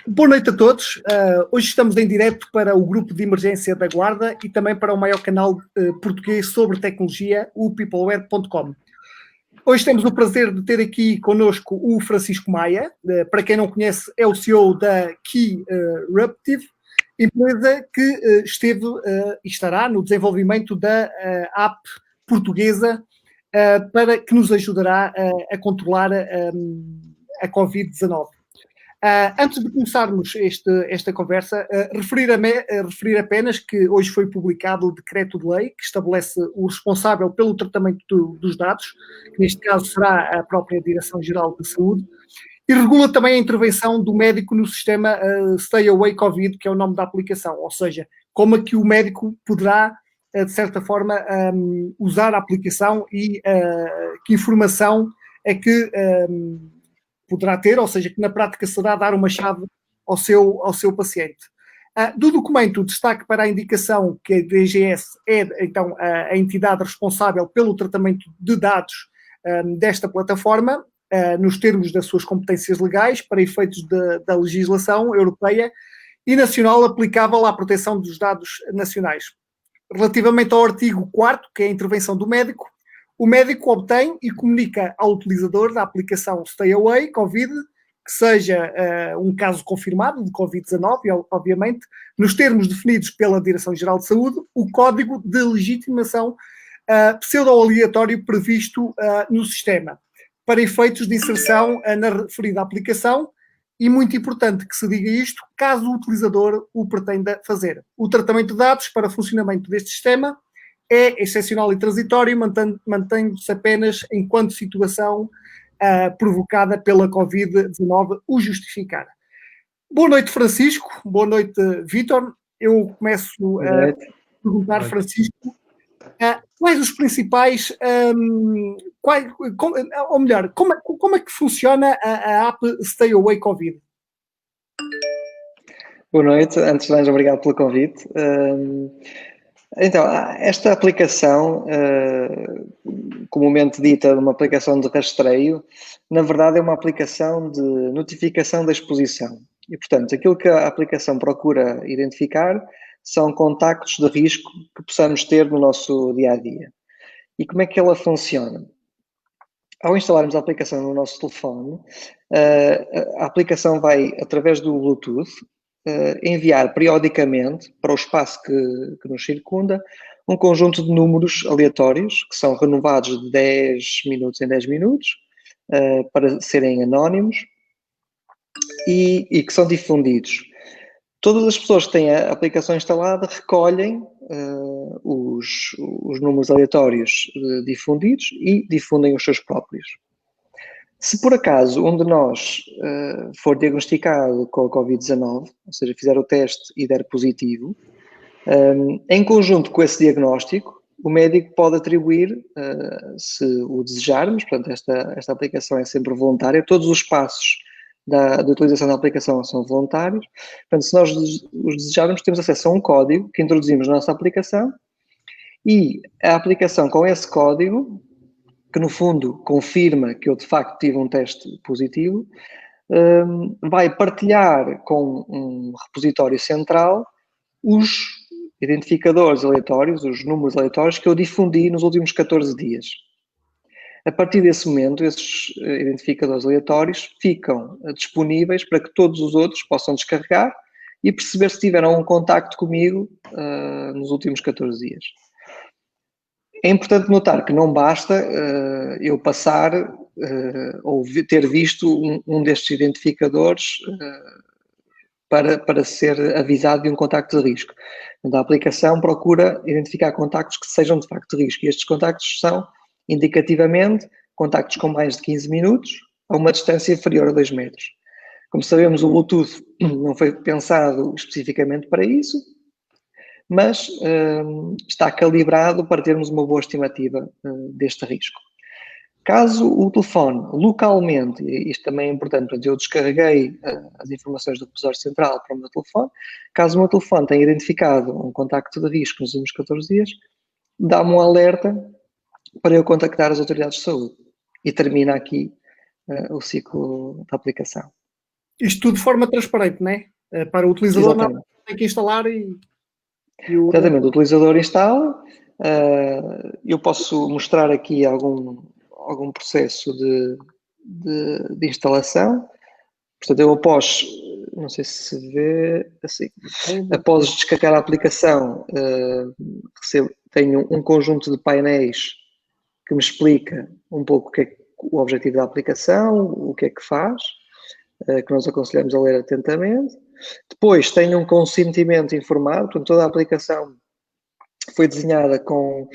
Boa noite a todos. Hoje estamos em direto para o grupo de emergência da Guarda e também para o maior canal português sobre tecnologia, o peopleware.com. Hoje temos o prazer de ter aqui connosco o Francisco Maia. Para quem não conhece, é o CEO da Keyruptive, empresa que esteve e estará no desenvolvimento da app portuguesa para que nos ajudará a controlar a Covid-19. Antes de começarmos esta conversa, referir apenas que hoje foi publicado o decreto de lei que estabelece o responsável pelo tratamento dos dados, que neste caso será a própria Direção-Geral de Saúde, e regula também a intervenção do médico no sistema Stay Away Covid, que é o nome da aplicação, ou seja, como é que o médico poderá, de certa forma, usar a aplicação e que informação é que poderá ter, ou seja, que na prática será dar uma chave ao seu paciente. Do documento, destaque para a indicação que a DGS é, então, a entidade responsável pelo tratamento de dados desta plataforma, nos termos das suas competências legais, para efeitos da legislação europeia e nacional aplicável à proteção dos dados nacionais. Relativamente ao artigo 4º, que é a intervenção do médico, o médico obtém e comunica ao utilizador da aplicação Stay Away Covid, que seja um caso confirmado de Covid-19, obviamente, nos termos definidos pela Direção-Geral de Saúde, o código de legitimação pseudo-aleatório previsto no sistema, para efeitos de inserção na referida aplicação, e muito importante que se diga isto, caso o utilizador o pretenda fazer. O tratamento de dados para funcionamento deste sistema é excepcional e transitório, mantendo-se apenas enquanto situação provocada pela Covid-19 o justificar. Boa noite, Francisco. Boa noite, Vítor. Eu começo a perguntar, Francisco, quais os principais, ou melhor, como é que funciona a app Stay Away Covid? Boa noite, antes de mais, obrigado pelo convite. Então, esta aplicação, comumente dita uma aplicação de rastreio, na verdade é uma aplicação de notificação da exposição. E, portanto, aquilo que a aplicação procura identificar são contactos de risco que possamos ter no nosso dia-a-dia. E como é que ela funciona? Ao instalarmos a aplicação no nosso telefone, a aplicação vai, através do Bluetooth, enviar periodicamente para o espaço que nos circunda um conjunto de números aleatórios que são renovados de 10 minutos em 10 minutos para serem anónimos e que são difundidos. Todas as pessoas que têm a aplicação instalada recolhem os números aleatórios difundidos e difundem os seus próprios. Se por acaso um de nós for diagnosticado com a Covid-19, ou seja, fizer o teste e der positivo, em conjunto com esse diagnóstico, o médico pode atribuir, se o desejarmos, portanto esta aplicação é sempre voluntária, todos os passos da utilização da aplicação são voluntários, portanto se nós os desejarmos temos acesso a um código que introduzimos na nossa aplicação e a aplicação com esse código, que no fundo confirma que eu de facto tive um teste positivo, vai partilhar com um repositório central os identificadores aleatórios, os números aleatórios que eu difundi nos últimos 14 dias. A partir desse momento, esses identificadores aleatórios ficam disponíveis para que todos os outros possam descarregar e perceber se tiveram um contacto comigo nos últimos 14 dias. É importante notar que não basta eu passar ou ter visto um destes identificadores para ser avisado de um contacto de risco. Então, a aplicação procura identificar contactos que sejam de facto de risco. E estes contactos são, indicativamente, contactos com mais de 15 minutos a uma distância inferior a 2 metros. Como sabemos, o Bluetooth não foi pensado especificamente para isso, mas está calibrado para termos uma boa estimativa deste risco. Caso o telefone localmente, e isto também é importante, portanto, eu descarreguei as informações do repositório central para o meu telefone, caso o meu telefone tenha identificado um contacto de risco nos últimos 14 dias, dá-me um alerta para eu contactar as autoridades de saúde. E termina aqui o ciclo da aplicação. Isto tudo de forma transparente, não é? Para o utilizador não tem que instalar e Exatamente, o utilizador instala. Eu posso mostrar aqui algum processo de instalação. Portanto, eu após, não sei se se vê, assim, após descarregar a aplicação, tenho um conjunto de painéis que me explica um pouco o que é o objetivo da aplicação, o que é que faz, que nós aconselhamos a ler atentamente. Depois tenho um consentimento informado, portanto, toda a aplicação foi desenhada com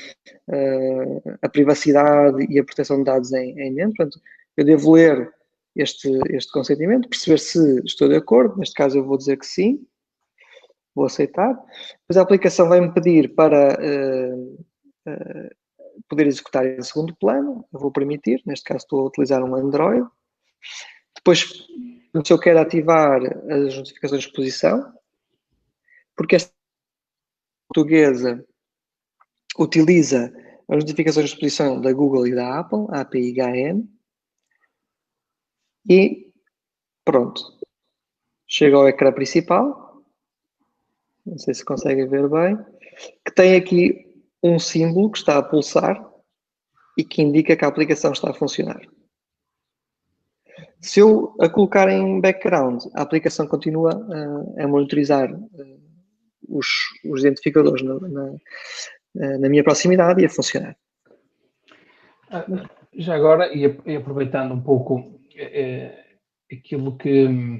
a privacidade e a proteção de dados em mente. Portanto, eu devo ler este consentimento, perceber se estou de acordo. Neste caso, eu vou dizer que sim, vou aceitar. Depois a aplicação vai-me pedir para poder executar em segundo plano. Eu vou permitir. Neste caso, estou a utilizar um Android. Depois, se eu quero ativar as notificações de exposição, porque esta portuguesa utiliza as notificações de exposição da Google e da Apple, a API HN, e pronto. Chego ao ecrã principal, não sei se conseguem ver bem, que tem aqui um símbolo que está a pulsar e que indica que a aplicação está a funcionar. Se eu a colocar em background, a aplicação continua a monitorizar os identificadores na minha proximidade e a funcionar. Já agora, e aproveitando um pouco aquilo que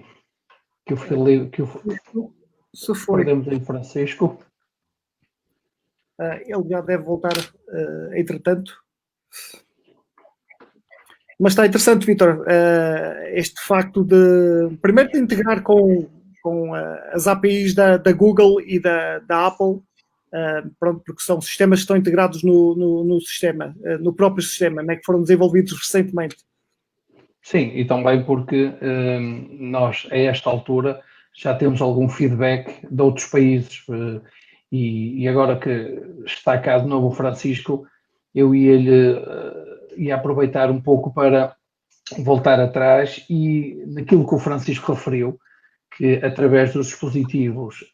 eu falei, que perdemos em Francisco. Ele já deve voltar entretanto. Mas está interessante, Vítor, este facto de, primeiro, de integrar com as APIs da Google e da Apple, pronto, porque são sistemas que estão integrados no sistema, no próprio sistema, né, que foram desenvolvidos recentemente. Sim, e também porque nós, a esta altura, já temos algum feedback de outros países e agora que está cá de novo o Francisco, eu ia aproveitar um pouco para voltar atrás e naquilo que o Francisco referiu, que através dos dispositivos,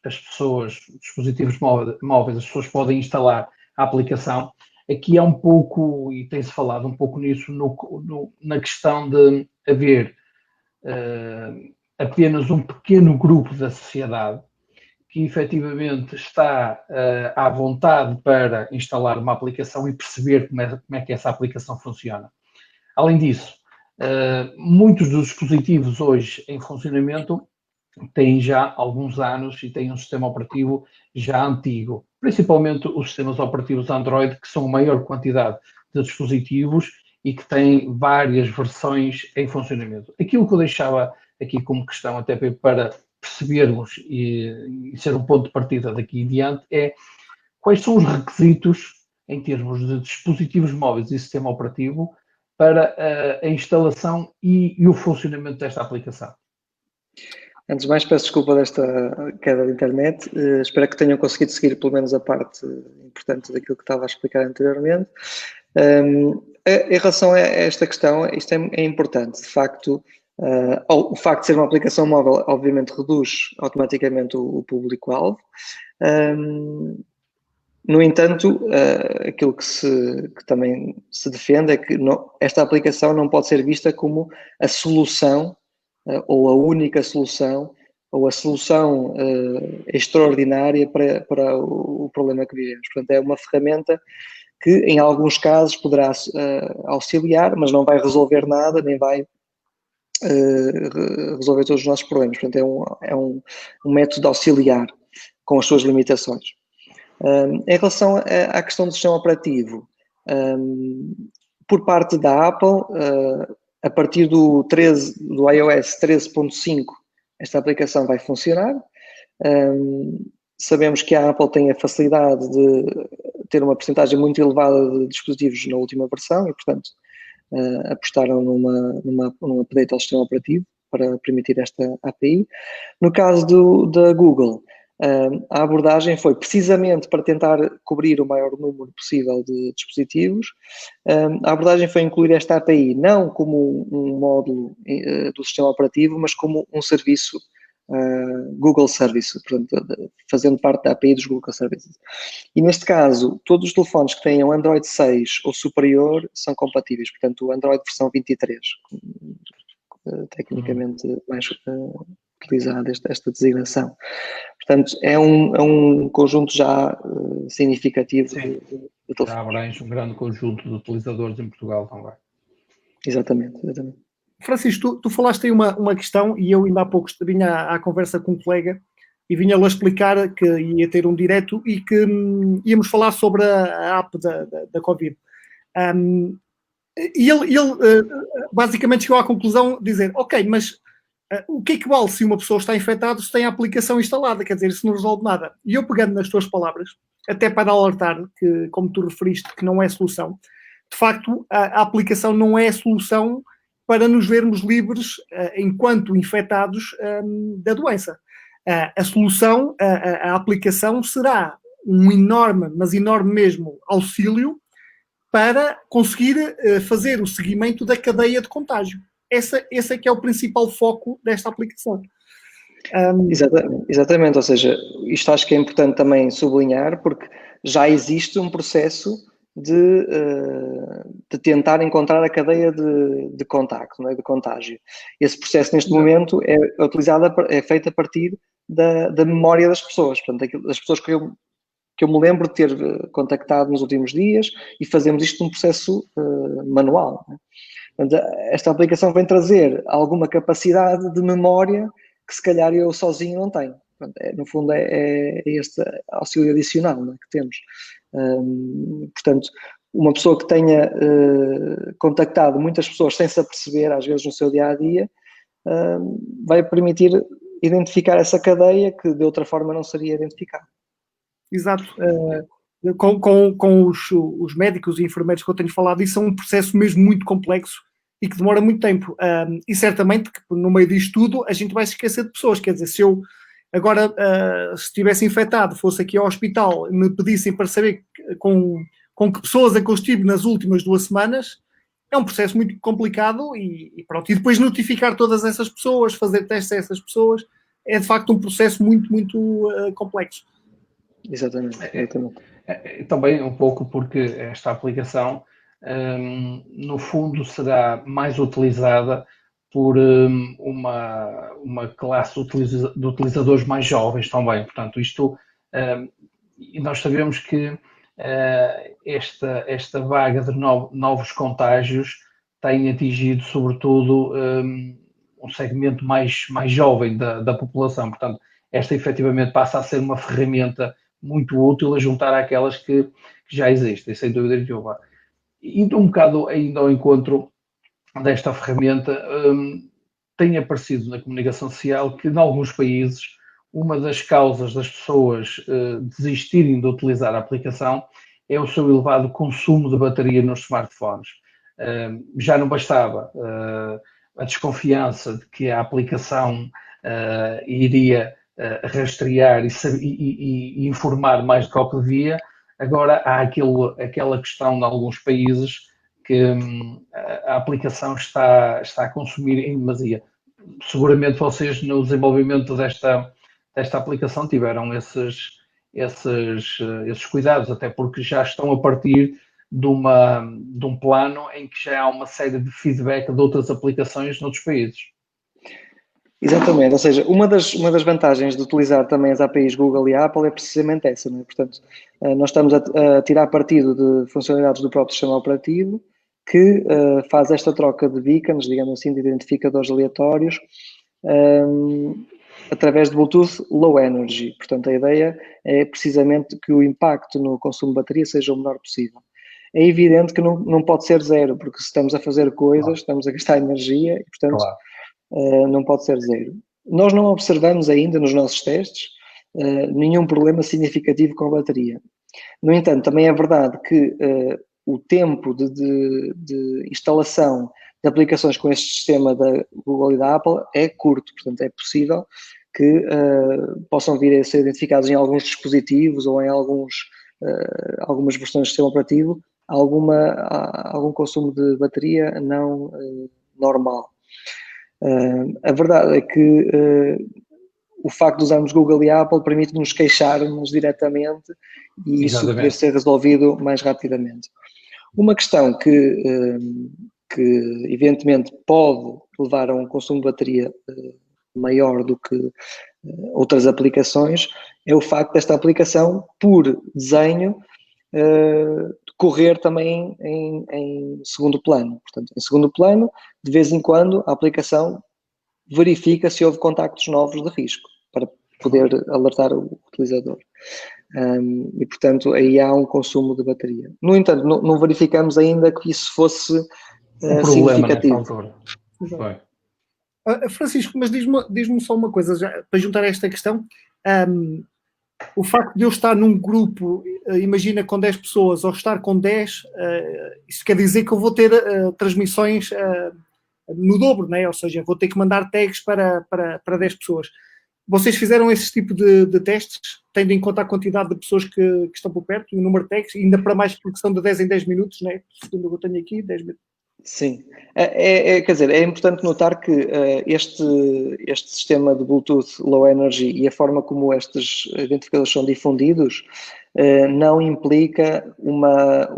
dispositivos móveis, as pessoas podem instalar a aplicação. Aqui é um pouco, e tem-se falado um pouco nisso, na questão de haver apenas um pequeno grupo da sociedade que efetivamente está à vontade para instalar uma aplicação e perceber como é que essa aplicação funciona. Além disso, muitos dos dispositivos hoje em funcionamento têm já alguns anos e têm um sistema operativo já antigo, principalmente os sistemas operativos Android, que são a maior quantidade de dispositivos e que têm várias versões em funcionamento. Aquilo que eu deixava aqui como questão até para percebermos e ser um ponto de partida daqui em diante é quais são os requisitos em termos de dispositivos móveis e sistema operativo para a instalação e o funcionamento desta aplicação. Antes de mais, peço desculpa desta queda de internet. Espero que tenham conseguido seguir pelo menos a parte importante daquilo que estava a explicar anteriormente. Em relação a esta questão, isto é importante. De facto, o facto de ser uma aplicação móvel, obviamente, reduz automaticamente o público-alvo. No entanto, aquilo que também se defende é que esta aplicação não pode ser vista como a solução ou a única solução, ou a solução extraordinária para o problema que vivemos. Portanto, é uma ferramenta que, em alguns casos, poderá auxiliar, mas não vai resolver nada, nem vai resolver todos os nossos problemas. Portanto, é um método auxiliar com as suas limitações. Em relação à questão do sistema operativo, por parte da Apple, a partir do iOS 13.5, esta aplicação vai funcionar. Sabemos que a Apple tem a facilidade de ter uma porcentagem muito elevada de dispositivos na última versão e, portanto, apostaram num update ao sistema operativo para permitir esta API. No caso da Google, A abordagem foi precisamente para tentar cobrir o maior número possível de dispositivos. A abordagem foi incluir esta API não como um módulo do sistema operativo, mas como um serviço Google Service, portanto, fazendo parte da API dos Google Services. E neste caso, todos os telefones que tenham Android 6 ou superior são compatíveis, portanto, o Android versão 23, tecnicamente mais utilizada esta designação. Portanto, é um conjunto já significativo de telefones. Já abrange um grande conjunto de utilizadores em Portugal também. Exatamente. Francisco, tu falaste aí uma questão, e eu ainda há pouco vinha à conversa com um colega e vinha-lhe a explicar que ia ter um direto e que íamos falar sobre a app da Covid. E ele basicamente chegou à conclusão de dizer, ok, mas o que é que vale se uma pessoa está infectada se tem a aplicação instalada? Quer dizer, isso não resolve nada. E eu, pegando nas tuas palavras, até para alertar que, como tu referiste, que não é solução, de facto, a aplicação não é a solução para nos vermos livres, enquanto infectados, da doença. A solução, a aplicação, será um enorme, mas enorme mesmo, auxílio para conseguir fazer o seguimento da cadeia de contágio. Esse é que é o principal foco desta aplicação. Exatamente, ou seja, isto acho que é importante também sublinhar, porque já existe um processo de tentar encontrar a cadeia de contacto, não é? De contágio. Esse processo, neste momento, é feito a partir da memória das pessoas, portanto, das pessoas que eu me lembro de ter contactado nos últimos dias, e fazemos isto num processo manual, não é? Portanto, esta aplicação vem trazer alguma capacidade de memória que se calhar eu sozinho não tenho. Portanto, no fundo é este auxílio adicional, não é, que temos. Portanto, uma pessoa que tenha contactado muitas pessoas sem se aperceber, às vezes no seu dia-a-dia, vai permitir identificar essa cadeia que de outra forma não seria identificada. Exato. Com os médicos e enfermeiros que eu tenho falado, isso é um processo mesmo muito complexo e que demora muito tempo. E certamente que no meio disto tudo a gente vai se esquecer de pessoas. Quer dizer, se eu agora, se estivesse infectado, fosse aqui ao hospital e me pedissem para saber com que pessoas é que eu estive nas últimas 2 semanas, é um processo muito complicado e pronto. E depois notificar todas essas pessoas, fazer testes a essas pessoas, é de facto um processo muito, muito complexo. Exatamente. Também um pouco porque esta aplicação, no fundo, será mais utilizada por uma classe de utilizadores mais jovens também. Portanto, isto, e nós sabemos que esta vaga de novos contágios tem atingido, sobretudo, um segmento mais jovem da população. Portanto, esta efetivamente passa a ser uma ferramenta muito útil a juntar àquelas que já existem, sem dúvida nenhuma. Indo um bocado ainda ao encontro desta ferramenta, tem aparecido na comunicação social que, em alguns países, uma das causas das pessoas desistirem de utilizar a aplicação é o seu elevado consumo de bateria nos smartphones. Já não bastava a desconfiança de que a aplicação iria rastrear e informar mais do que o que devia. Agora há aquela questão de alguns países que a aplicação está a consumir em demasia. Seguramente vocês no desenvolvimento desta aplicação tiveram esses cuidados, até porque já estão a partir de um plano em que já há uma série de feedback de outras aplicações noutros países. Exatamente, ou seja, uma das vantagens de utilizar também as APIs Google e Apple é precisamente essa, não é? Portanto, nós estamos a tirar partido de funcionalidades do próprio sistema operativo que faz esta troca de beacons, digamos assim, de identificadores aleatórios através de Bluetooth Low Energy. Portanto, a ideia é precisamente que o impacto no consumo de bateria seja o menor possível. É evidente que não pode ser zero, porque se estamos a fazer coisas, estamos a gastar energia e, portanto... Claro. Não pode ser zero. Nós não observamos ainda nos nossos testes nenhum problema significativo com a bateria. No entanto, também é verdade que o tempo de instalação de aplicações com este sistema da Google e da Apple é curto, portanto é possível que possam vir a ser identificados em alguns dispositivos ou em algumas versões do sistema operativo, algum consumo de bateria não normal. A verdade é que o facto de usarmos Google e Apple permite-nos queixar-nos diretamente e isso poder ser resolvido mais rapidamente. Uma questão que evidentemente pode levar a um consumo de bateria maior do que outras aplicações é o facto desta aplicação, por desenho, correr também em segundo plano. Portanto, em segundo plano, de vez em quando, a aplicação verifica se houve contactos novos de risco para poder alertar o utilizador. E, portanto, aí há um consumo de bateria. No entanto, não verificamos ainda que isso fosse significativo. Francisco, mas diz-me só uma coisa, já, para juntar a esta questão. O facto de eu estar num grupo, imagina com 10 pessoas, ou estar com 10, isso quer dizer que eu vou ter transmissões no dobro, né? Ou seja, vou ter que mandar tags para 10 pessoas. Vocês fizeram esse tipo de testes, tendo em conta a quantidade de pessoas que estão por perto, o número de tags, ainda para mais porque são de 10 em 10 minutos, né? Segundo o que eu tenho aqui, 10 minutos. Sim, quer dizer, é importante notar que este sistema de Bluetooth Low Energy e a forma como estes identificadores são difundidos não implica uma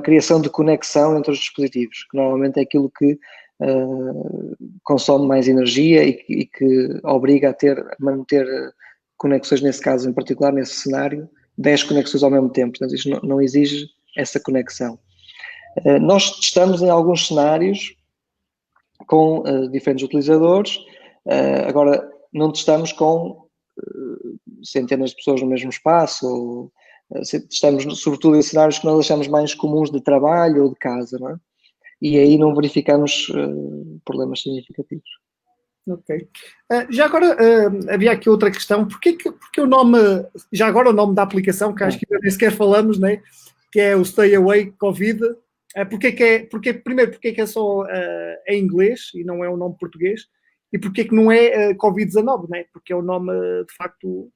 criação de conexão entre os dispositivos, que normalmente é aquilo que consome mais energia e que obriga a manter conexões, nesse caso em particular, nesse cenário, 10 conexões ao mesmo tempo. Portanto, isto não exige essa conexão. Nós testamos em alguns cenários com diferentes utilizadores, agora não testamos com centenas de pessoas no mesmo espaço, ou testamos sobretudo em cenários que nós achamos mais comuns de trabalho ou de casa, não é? E aí não verificamos problemas significativos. Ok. Já agora, havia aqui outra questão. Porque o nome, já agora o nome da aplicação, que acho que nem sequer falamos, né? Que é o Stay Away Covid. Primeiro, porque é só em inglês e não é um nome português? E porque que não é Covid-19, né? Porque é o nome, de facto,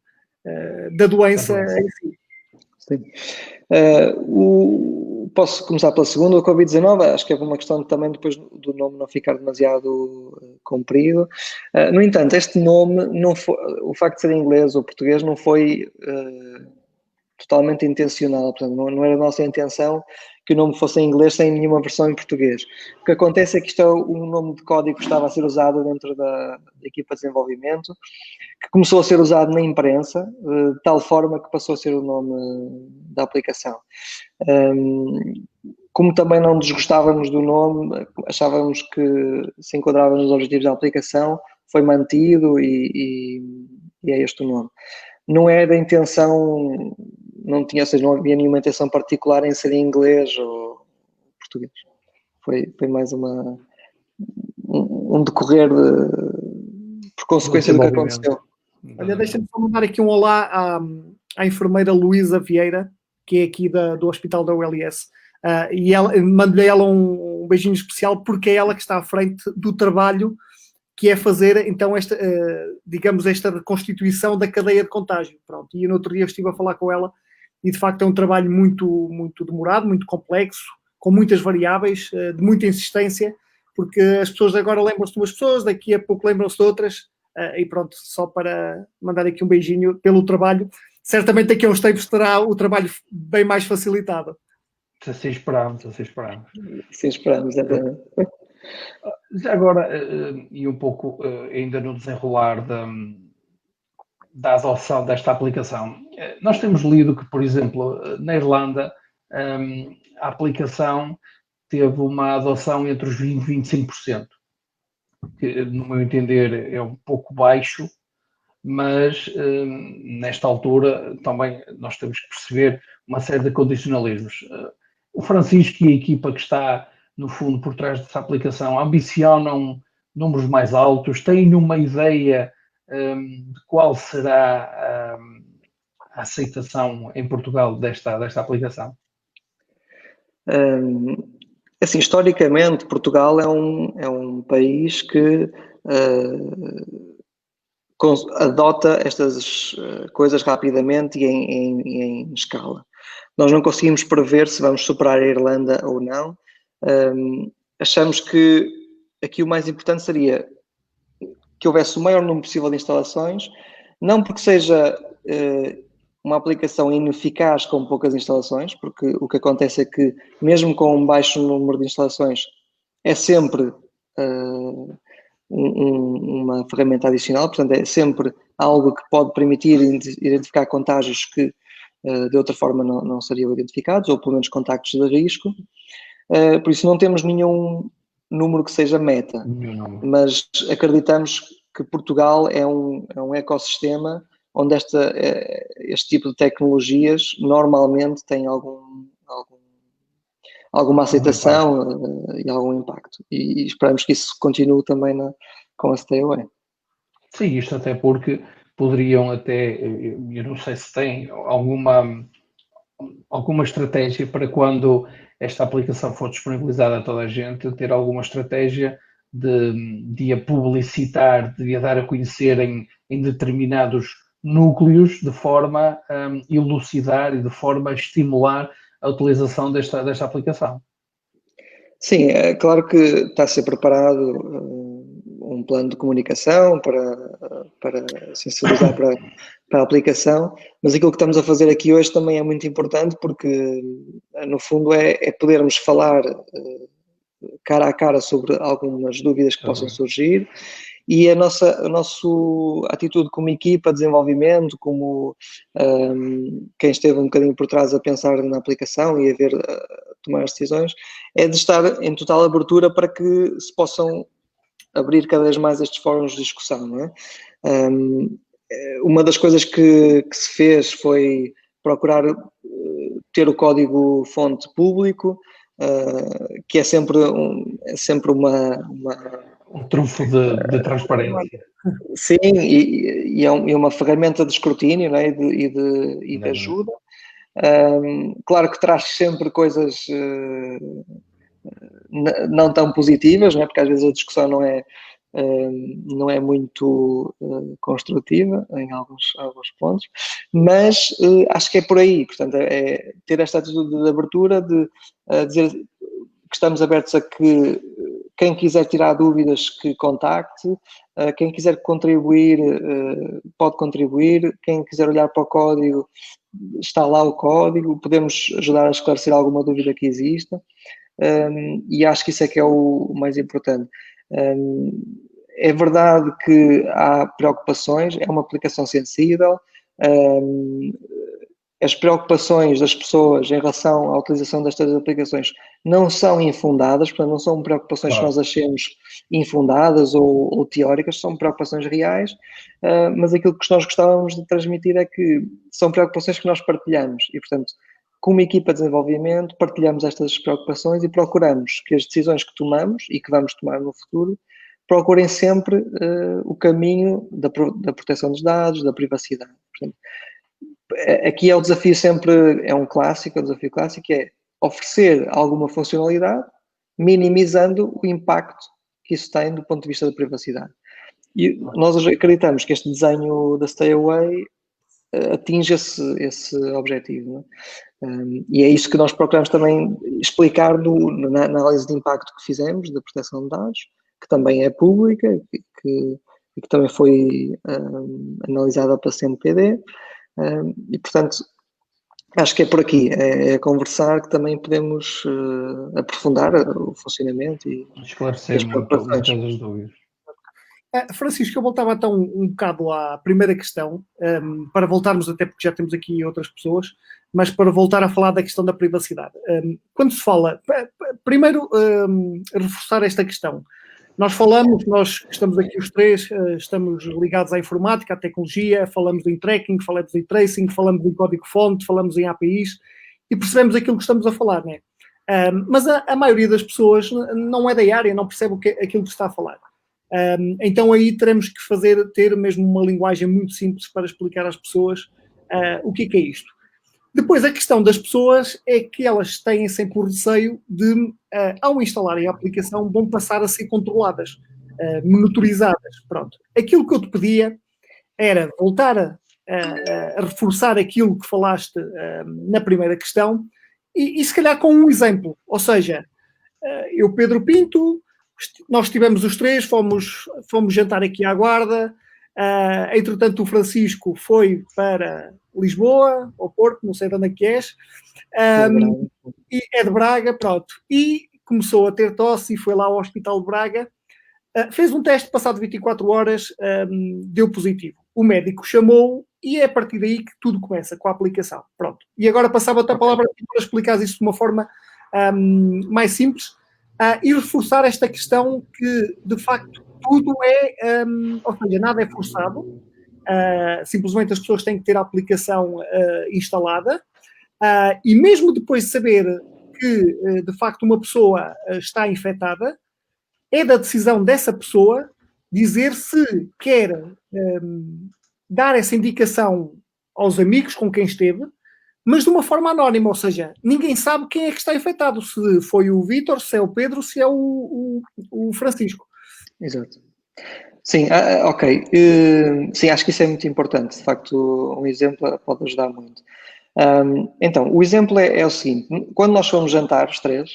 da doença em si. Sim. Posso começar pela segunda, o Covid-19, acho que é uma questão também depois do nome não ficar demasiado comprido. No entanto, este nome, o facto de ser em inglês ou português, não foi totalmente intencional, portanto, não era a nossa intenção que o nome fosse em inglês sem nenhuma versão em português. O que acontece é que isto é um nome de código que estava a ser usado dentro da equipa de desenvolvimento, que começou a ser usado na imprensa, de tal forma que passou a ser o nome da aplicação. Como também não desgostávamos do nome, achávamos que se enquadrava nos objetivos da aplicação, foi mantido e é este o nome. Não é da intenção, não havia nenhuma intenção particular em ser em inglês ou português. Foi mais um decorrer por consequência do que aconteceu. Olha, deixa-me só mandar aqui um olá à enfermeira Luísa Vieira, que é aqui do Hospital da ULS. E mandei ela um beijinho especial porque é ela que está à frente do trabalho que é fazer, então, esta reconstituição da cadeia de contágio. Pronto. E no outro dia eu estive a falar com ela e, de facto, é um trabalho muito, muito demorado, muito complexo, com muitas variáveis, de muita insistência, porque as pessoas agora lembram-se de umas pessoas, daqui a pouco lembram-se de outras, e pronto, só para mandar aqui um beijinho pelo trabalho. Certamente daqui a uns tempos terá o trabalho bem mais facilitado. Assim esperamos. Sim, esperamos, exatamente. Agora, e um pouco ainda no desenrolar da adoção desta aplicação, nós temos lido que, por exemplo, na Irlanda, a aplicação teve uma adoção entre os 20% e 25%, que, no meu entender, é um pouco baixo, mas nesta altura também nós temos que perceber uma série de condicionalismos. O Francisco e a equipa que está, no fundo, por trás dessa aplicação, ambicionam números mais altos, têm uma ideia de qual será a aceitação em Portugal desta aplicação? Assim, historicamente, Portugal é um país que adota estas coisas rapidamente e em escala. Nós não conseguimos prever se vamos superar a Irlanda ou não. Achamos que aqui o mais importante seria que houvesse o maior número possível de instalações, não porque seja uma aplicação ineficaz com poucas instalações, porque o que acontece é que, mesmo com um baixo número de instalações, é sempre uma ferramenta adicional, portanto, é sempre algo que pode permitir identificar contágios que de outra forma não seriam identificados, ou pelo menos contactos de risco. Por isso não temos nenhum número que seja meta, mas acreditamos que Portugal é um ecossistema onde este tipo de tecnologias normalmente tem alguma aceitação e algum impacto. E esperamos que isso continue também com a Stay Away. Sim, isto até porque poderiam até, eu não sei se tem alguma estratégia para quando esta aplicação for disponibilizada a toda a gente, ter alguma estratégia de a publicitar, de a dar a conhecer em determinados núcleos, de forma a elucidar e de forma a estimular a utilização desta aplicação. Sim, é claro que está a ser preparado um plano de comunicação para sensibilizar para a aplicação, mas aquilo que estamos a fazer aqui hoje também é muito importante porque, no fundo, é podermos falar cara a cara sobre algumas dúvidas que possam surgir e a nossa atitude como equipa de desenvolvimento, como quem esteve um bocadinho por trás a pensar na aplicação e a tomar as decisões, é de estar em total abertura para que se possam abrir cada vez mais estes fóruns de discussão, não é? Uma das coisas que se fez foi procurar ter o código-fonte público, que é sempre um trunfo de transparência. Sim, e é uma ferramenta de escrutínio, não é? e de ajuda. Claro que traz sempre coisas não tão positivas, não é? Porque às vezes a discussão não é muito construtiva em alguns pontos, mas acho que é por aí. Portanto, é ter esta atitude de abertura, de dizer que estamos abertos a que quem quiser tirar dúvidas que contacte, quem quiser contribuir pode contribuir, quem quiser olhar para o código, está lá o código, podemos ajudar a esclarecer alguma dúvida que exista. E acho que isso é que é o mais importante. É verdade que há preocupações, é uma aplicação sensível, as preocupações das pessoas em relação à utilização destas aplicações não são infundadas, portanto não são preocupações que nós achemos infundadas ou teóricas, são preocupações reais, mas aquilo que nós gostávamos de transmitir é que são preocupações que nós partilhamos e, portanto, como equipa de desenvolvimento, partilhamos estas preocupações e procuramos que as decisões que tomamos e que vamos tomar no futuro procurem sempre o caminho da proteção dos dados, da privacidade. Portanto, aqui é o desafio sempre, é um desafio clássico, é oferecer alguma funcionalidade, minimizando o impacto que isso tem do ponto de vista da privacidade. E nós acreditamos que este desenho da Stay Away atinge esse objetivo, não é? E é isso que nós procuramos também explicar na análise de impacto que fizemos da proteção de dados, que também é pública e que também foi analisada pela CNPD, e portanto acho que é por aqui, é conversar que também podemos aprofundar o funcionamento e esclarecer muitas das dúvidas. Francisco, eu voltava então um bocado à primeira questão, para voltarmos, até porque já temos aqui outras pessoas, mas para voltar a falar da questão da privacidade. Quando se fala, primeiro reforçar esta questão. Nós que estamos aqui os três, estamos ligados à informática, à tecnologia, falamos em tracking, falamos em tracing, falamos em código-fonte, falamos em APIs e percebemos aquilo que estamos a falar, não é? Mas a maioria das pessoas não é da área, não percebe aquilo que está a falar. Então aí teremos que ter mesmo uma linguagem muito simples para explicar às pessoas o que é isto. Depois, a questão das pessoas é que elas têm sempre o receio de, ao instalarem a aplicação, vão passar a ser controladas, monitorizadas. Pronto. Aquilo que eu te pedia era voltar a reforçar aquilo que falaste na primeira questão e se calhar com um exemplo. Ou seja, eu, Pedro Pinto, nós estivemos os três, fomos jantar aqui à Guarda. Entretanto, o Francisco foi para Lisboa, ou Porto, não sei de onde é que és. E é de Braga, pronto. E começou a ter tosse e foi lá ao Hospital de Braga. Fez um teste, passado 24 horas, deu positivo. O médico chamou e é a partir daí que tudo começa, com a aplicação. Pronto. E agora passava-te a palavra para explicar isso de uma forma mais simples e reforçar esta questão que, de facto, tudo é, ou seja, nada é forçado, simplesmente as pessoas têm que ter a aplicação instalada e mesmo depois de saber que, de facto, uma pessoa está infectada, é da decisão dessa pessoa dizer se quer dar essa indicação aos amigos com quem esteve, mas de uma forma anónima, ou seja, ninguém sabe quem é que está infectado, se foi o Vítor, se é o Pedro, se é o Francisco. Exato. Sim, ok. Sim, acho que isso é muito importante. De facto, um exemplo pode ajudar muito. Então, o exemplo é o seguinte. Quando nós fomos jantar, os três,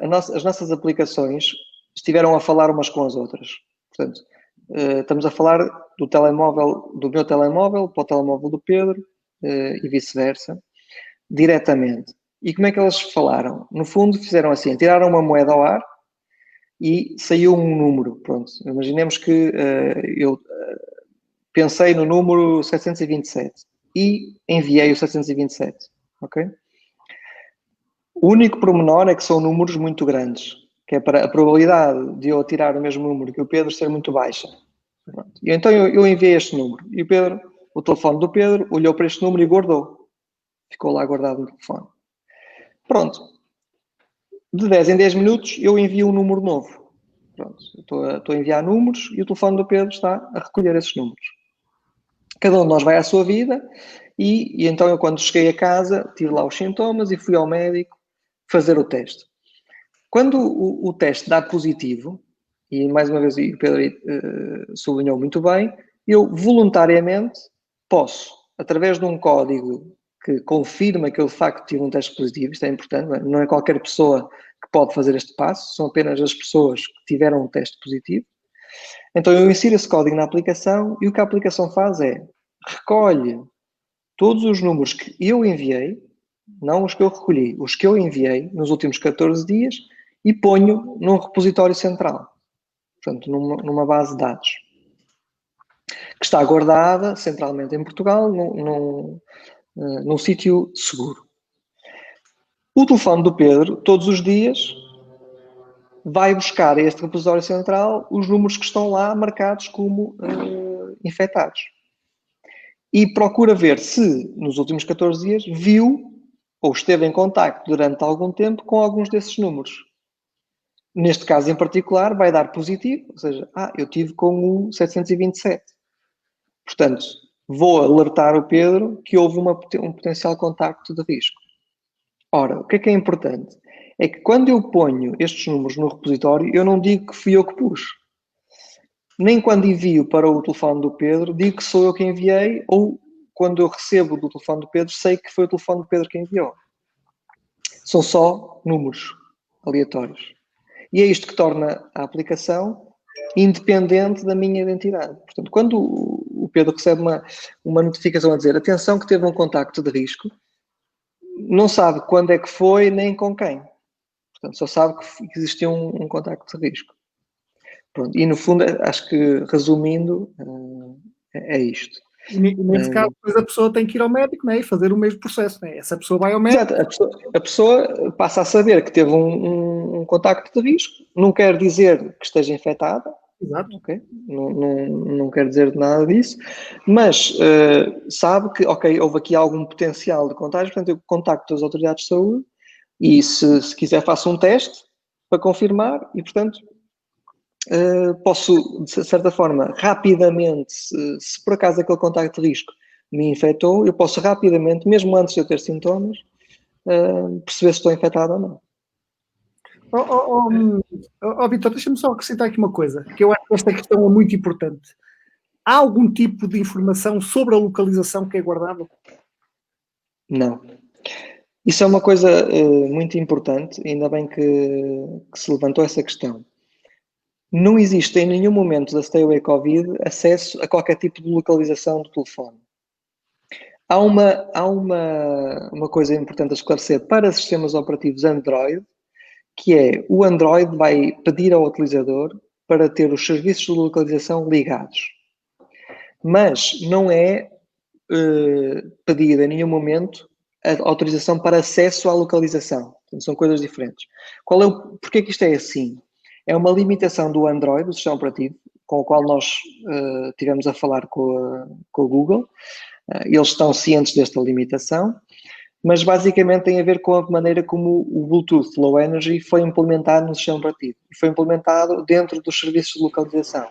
as nossas aplicações estiveram a falar umas com as outras. Portanto, estamos a falar do meu telemóvel para o telemóvel do Pedro e vice-versa, diretamente. E como é que eles falaram? No fundo, fizeram assim, tiraram uma moeda ao ar e saiu um número. Pronto, imaginemos que eu pensei no número 727 e enviei o 727, ok? O único pormenor é que são números muito grandes, que é para a probabilidade de eu tirar o mesmo número que o Pedro ser muito baixa. Pronto. E então eu enviei este número e o telefone do Pedro olhou para este número e guardou. Ficou lá guardado no telefone. Pronto. De 10 em 10 minutos eu envio um número novo. Pronto. Estou a enviar números e o telefone do Pedro está a recolher esses números. Cada um de nós vai à sua vida e então eu, quando cheguei a casa, tive lá os sintomas e fui ao médico fazer o teste. Quando o teste dá positivo, e mais uma vez o Pedro sublinhou muito bem, eu voluntariamente posso, através de um código que confirma que eu de facto tive um teste positivo, isto é importante, não é qualquer pessoa que pode fazer este passo, são apenas as pessoas que tiveram um teste positivo. Então eu insiro esse código na aplicação e o que a aplicação faz é recolhe todos os números que eu enviei, não os que eu recolhi, os que eu enviei nos últimos 14 dias e ponho num repositório central, portanto, numa base de dados, que está guardada centralmente em Portugal, num sítio seguro. O telefone do Pedro, todos os dias, vai buscar a este repositório central os números que estão lá marcados como infectados. E procura ver se, nos últimos 14 dias, viu ou esteve em contacto durante algum tempo com alguns desses números. Neste caso em particular, vai dar positivo, ou seja, eu tive com o 727. Portanto, vou alertar o Pedro que houve um potencial contacto de risco. Ora, o que é importante? É que quando eu ponho estes números no repositório, eu não digo que fui eu que pus. Nem quando envio para o telefone do Pedro, digo que sou eu que enviei, ou quando eu recebo do telefone do Pedro, sei que foi o telefone do Pedro que enviou. São só números aleatórios. E é isto que torna a aplicação independente da minha identidade. Portanto, quando o Pedro recebe uma notificação a dizer atenção que teve um contacto de risco, não sabe quando é que foi nem com quem. Portanto, só sabe que existiu um contacto de risco. Pronto. E no fundo, acho que resumindo, é isto. E nesse caso, depois a pessoa tem que ir ao médico, né, e fazer o mesmo processo. Né? Essa pessoa vai ao médico. Exato. A pessoa passa a saber que teve um contacto de risco, não quer dizer que esteja infectada. Exato. Okay? Não quer dizer nada disso, mas sabe que, houve aqui algum potencial de contágio, portanto eu contacto as autoridades de saúde e se quiser faço um teste para confirmar e, portanto, posso, de certa forma, rapidamente, se por acaso aquele contacto de risco me infectou, eu posso rapidamente, mesmo antes de eu ter sintomas, perceber se estou infectado ou não. Vitor, deixa-me só acrescentar aqui uma coisa, que eu acho que esta questão é muito importante. há algum tipo de informação sobre a localização que é guardada? Não. Isso é uma coisa muito importante, ainda bem que se levantou essa questão. Não existe em nenhum momento da Stay Away Covid acesso a qualquer tipo de localização do telefone. Há uma coisa importante a esclarecer para sistemas operativos Android, que é o Android vai pedir ao utilizador para ter os serviços de localização ligados. Mas não é pedir em nenhum momento a autorização para acesso à localização. Portanto, são coisas diferentes. Porquê que isto é assim? É uma limitação do Android, do sistema operativo, com o qual nós tivemos a falar com o Google. Eles estão cientes desta limitação, mas basicamente tem a ver com a maneira como o Bluetooth Low Energy foi implementado no sistema operativo. Foi implementado dentro dos serviços de localização.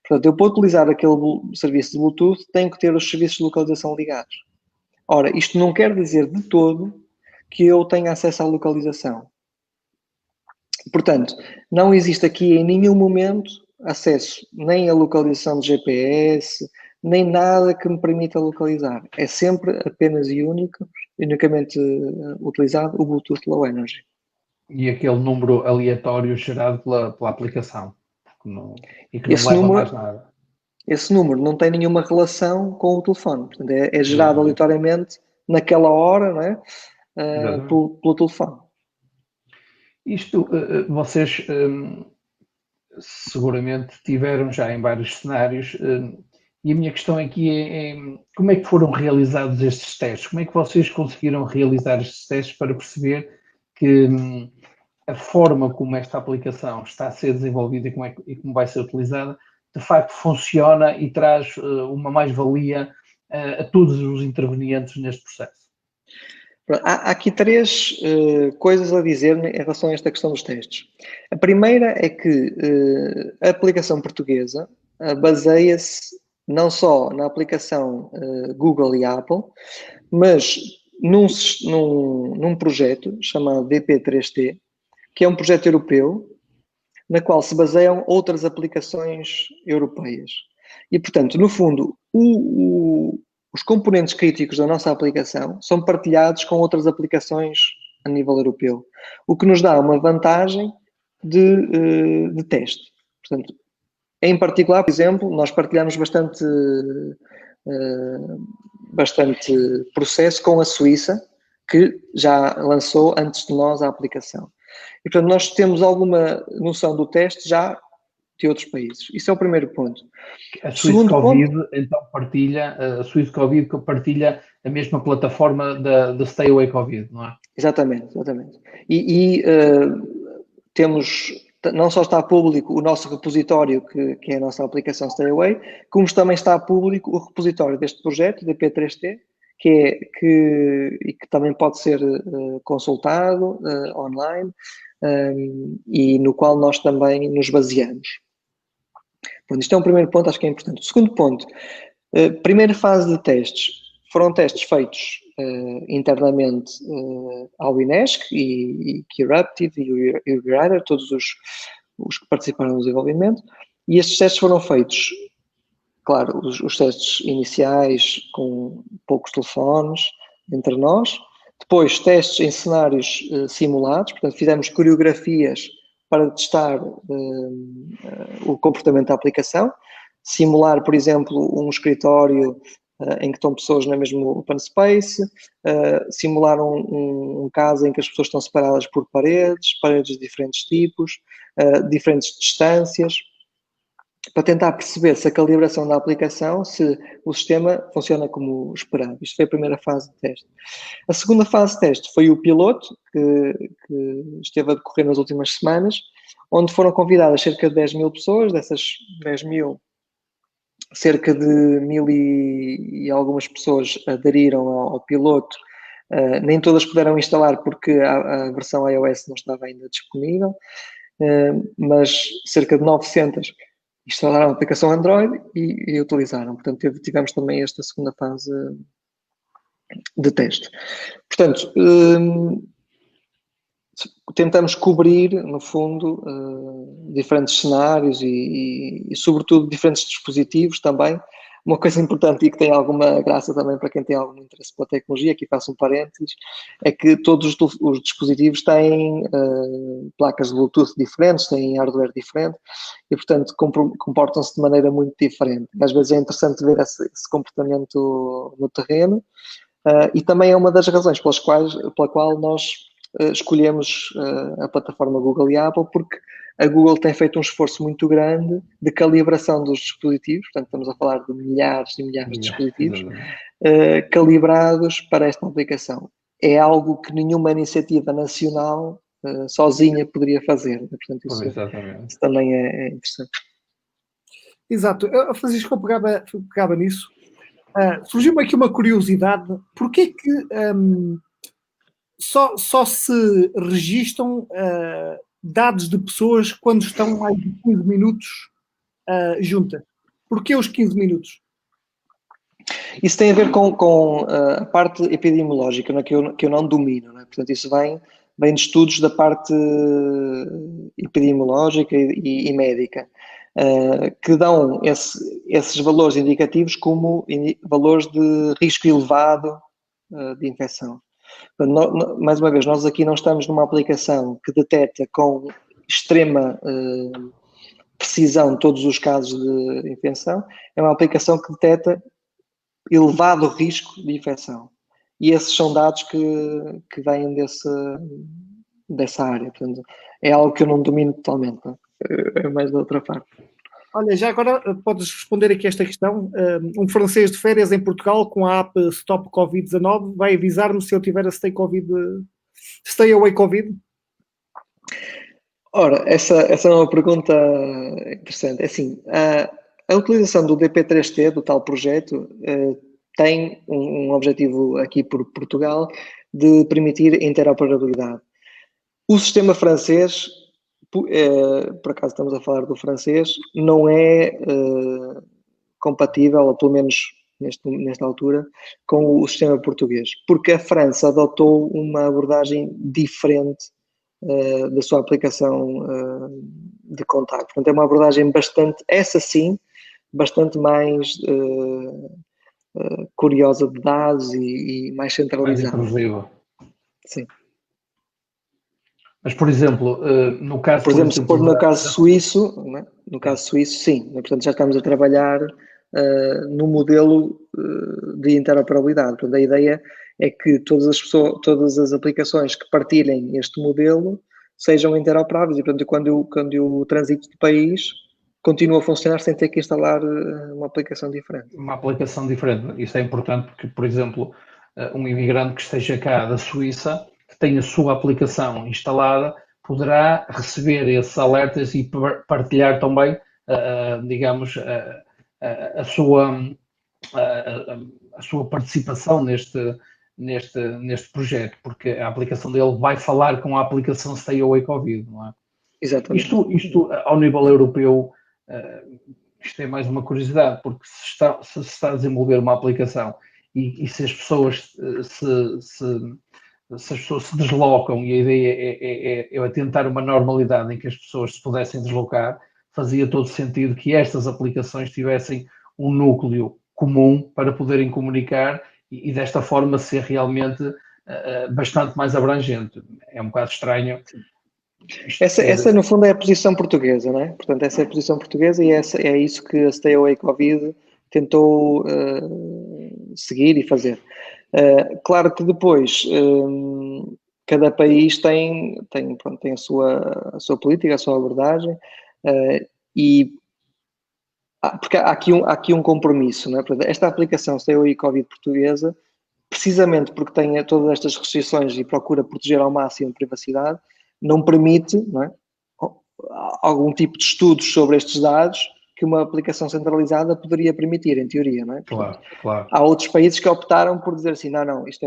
Portanto, eu para utilizar aquele serviço de Bluetooth tenho que ter os serviços de localização ligados. Ora, isto não quer dizer de todo que eu tenha acesso à localização. Portanto, não existe aqui em nenhum momento acesso nem à localização de GPS, nem nada que me permita localizar. É sempre apenas e unicamente utilizado o Bluetooth Low Energy. E aquele número aleatório gerado pela aplicação, e que Esse não leva número, mais nada. Esse número não tem nenhuma relação com o telefone. Portanto, é gerado aleatoriamente naquela hora, não é? Pelo telefone. Isto, vocês seguramente tiveram já em vários cenários, e a minha questão aqui é como é que foram realizados estes testes? Como é que vocês conseguiram realizar estes testes para perceber que a forma como esta aplicação está a ser desenvolvida e como vai ser utilizada, de facto funciona e traz uma mais-valia a todos os intervenientes neste processo? Há aqui três coisas a dizer em relação a esta questão dos testes. A primeira é que a aplicação portuguesa baseia-se não só na aplicação Google e Apple, mas num projeto chamado DP3T, que é um projeto europeu, na qual se baseiam outras aplicações europeias. E, portanto, no fundo, os componentes críticos da nossa aplicação são partilhados com outras aplicações a nível europeu, o que nos dá uma vantagem de teste. Portanto, em particular, por exemplo, nós partilhamos bastante processo com a Suíça, que já lançou antes de nós a aplicação. E, portanto, nós temos alguma noção do teste já de outros países. Isso é o primeiro ponto. A Suíça Covid, então, a Suíça Covid partilha a mesma plataforma da Stay Away Covid, não é? Exatamente. Temos, não só está público o nosso repositório, que é a nossa aplicação Stay Away, como também está público o repositório deste projeto, DP3T, que também pode ser consultado online, e no qual nós também nos baseamos. Bom, isto é um primeiro ponto, acho que é importante. O segundo ponto, primeira fase de testes, foram testes feitos internamente ao INESC e Eruptive e o Grader, todos os que participaram no desenvolvimento, e estes testes foram feitos, claro, os testes iniciais com poucos telefones entre nós, depois testes em cenários simulados, portanto fizemos coreografias para testar o comportamento da aplicação, simular, por exemplo, um escritório em que estão pessoas no mesmo open space, simular um caso em que as pessoas estão separadas por paredes de diferentes tipos, diferentes distâncias, para tentar perceber se a calibração da aplicação, se o sistema funciona como esperado. Isto foi a primeira fase de teste. A segunda fase de teste foi o piloto, que esteve a decorrer nas últimas semanas, onde foram convidadas cerca de 10 mil pessoas, dessas 10 mil, cerca de 1000 e algumas pessoas aderiram ao piloto. Nem todas puderam instalar porque a versão iOS não estava ainda disponível, mas cerca de 900 instalaram a aplicação Android e utilizaram. Portanto, tivemos também esta segunda fase de teste. Portanto, tentamos cobrir, no fundo, diferentes cenários e, sobretudo, diferentes dispositivos também. Uma coisa importante e que tem alguma graça também para quem tem algum interesse pela tecnologia, aqui faço um parênteses, é que todos os dispositivos têm placas de Bluetooth diferentes, têm hardware diferente e, portanto, comportam-se de maneira muito diferente. Às vezes é interessante ver esse comportamento no terreno e também é uma das razões pela qual nós escolhemos a plataforma Google e Apple, porque a Google tem feito um esforço muito grande de calibração dos dispositivos, portanto estamos a falar de milhares e milhares de dispositivos calibrados para esta aplicação. É algo que nenhuma iniciativa nacional sozinha poderia fazer, portanto isso também é interessante. Exato, Francisco, eu pegava nisso. Surgiu-me aqui uma curiosidade, porquê que só se registam dados de pessoas quando estão mais de 15 minutos juntas? Porquê os 15 minutos? Isso tem a ver com a parte epidemiológica, né, que eu não domino, né? Portanto, isso vem de estudos da parte epidemiológica e médica, que dão esses valores indicativos como valores de risco elevado de infecção. Mais uma vez, nós aqui não estamos numa aplicação que detecta com extrema precisão todos os casos de infecção, é uma aplicação que detecta elevado risco de infecção. E esses são dados que vêm dessa área. Portanto, é algo que eu não domino totalmente. Não? É mais da outra parte. Olha, já agora podes responder aqui a esta questão. Um francês de férias em Portugal com a app Stop Covid-19 vai avisar-me se eu tiver a Stay Away Covid? Ora, essa é uma pergunta interessante. É assim, a utilização do DP3T, do tal projeto, tem um objetivo aqui por Portugal de permitir interoperabilidade. O sistema francês, por acaso estamos a falar do francês, não é compatível, ou pelo menos nesta altura, com o sistema português, porque a França adotou uma abordagem diferente da sua aplicação de contacto. Portanto, é uma abordagem bastante mais curiosa de dados e mais centralizada. Mais inclusiva. Sim. Mas, por exemplo, no caso... no caso suíço, não é? No caso suíço, sim. Portanto, já estamos a trabalhar no modelo de interoperabilidade. Portanto, a ideia é que todas as aplicações que partilhem este modelo sejam interoperáveis e, portanto, quando eu transito de país, continua a funcionar sem ter que instalar uma aplicação diferente. Uma aplicação diferente. Isso é importante porque, por exemplo, um imigrante que esteja cá da Suíça, que tenha a sua aplicação instalada, poderá receber esses alertas e partilhar também, digamos, a sua participação neste projeto, porque a aplicação dele vai falar com a aplicação Stay Away Covid, não é? Exatamente. Isto ao nível europeu, isto é mais uma curiosidade, porque se está a desenvolver uma aplicação e se as pessoas as pessoas se deslocam e a ideia é tentar uma normalidade em que as pessoas se pudessem deslocar, fazia todo sentido que estas aplicações tivessem um núcleo comum para poderem comunicar e desta forma ser realmente bastante mais abrangente. É um bocado estranho. Essa no fundo é a posição portuguesa, não é? Portanto, essa é a posição portuguesa e é isso que a Stay Away Covid tentou seguir e fazer. Claro que depois cada país tem a sua política, a sua abordagem porque há aqui um compromisso, não é? Portanto, esta aplicação Stay Away Covid portuguesa, precisamente porque tem todas estas restrições e procura proteger ao máximo a privacidade, não permite, não é, algum tipo de estudos sobre estes dados que uma aplicação centralizada poderia permitir, em teoria, não é? Claro, claro. Há outros países que optaram por dizer assim, não, isto